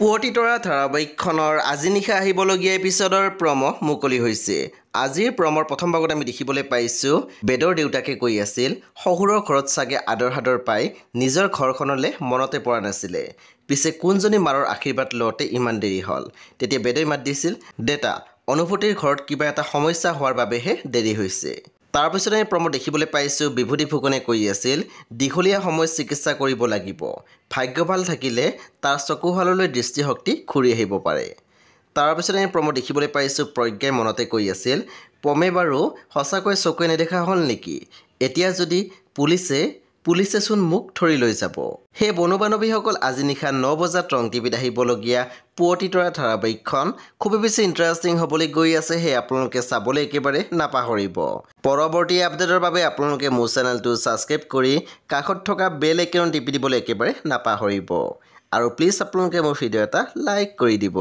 পুৱতি তৰা ধাৰাবাহিকখনৰ আজি নিশা আহিবলগীয়া এপিছডৰ প্ৰম' মুকলি হৈছে। আজিৰ প্ৰমৰ প্ৰথম ভাগত আমি দেখিবলৈ পাইছোঁ বেদৰ দেউতাকে কৈ আছিল শহুৰৰ ঘৰত চাগে আদৰ সাদৰ পাই নিজৰ ঘৰখনলৈ মনতে পৰা নাছিলে। পিছে কোনজনী মাৰৰ আশীৰ্বাদ লওঁতে ইমান দেৰি হ'ল। তেতিয়া বেদই মাত দিছিল, দেউতা অনুভূতিৰ ঘৰত কিবা এটা সমস্যা হোৱাৰ বাবেহে দেৰি হৈছে। তাৰপিছত আমি প্ৰমত দেখিবলৈ পাইছোঁ বিভূতি ফুকনে কৈ আছিল দীঘলীয়া সময়ত চিকিৎসা কৰিব লাগিব। ভাগ্য ভাল থাকিলে তাৰ চকুহাললৈ দৃষ্টিশক্তি ঘূৰি আহিব পাৰে। তাৰপিছত আমি প্ৰমত দেখিবলৈ পাইছোঁ প্ৰজ্ঞাই মনতে কৈ আছিল পমে বাৰু সঁচাকৈ চকুৱে নেদেখা হ'ল নেকি? এতিয়া যদি পুলিচেচোন মোক ধৰি লৈ যাব। সেই বনু বান্ধৱীসকল আজি নিশা 9 বজাত ৰং টিভিত আহিবলগীয়া পুৱতি তৰা ধাৰাবাহিকখন খুবেই বেছি ইণ্টাৰেষ্টিং হ'বলৈ গৈ আছে। সেই আপোনালোকে চাবলৈ একেবাৰে নাপাহৰিব। পৰৱৰ্তী আপডেটৰ বাবে আপোনালোকে মোৰ চেনেলটো ছাবস্ক্ৰাইব কৰি কাষত থকা বেল আইকন টিপি দিবলৈ একেবাৰে নাপাহৰিব। আৰু প্লিজ আপোনালোকে মোৰ ভিডিঅ' এটা লাইক কৰি দিব।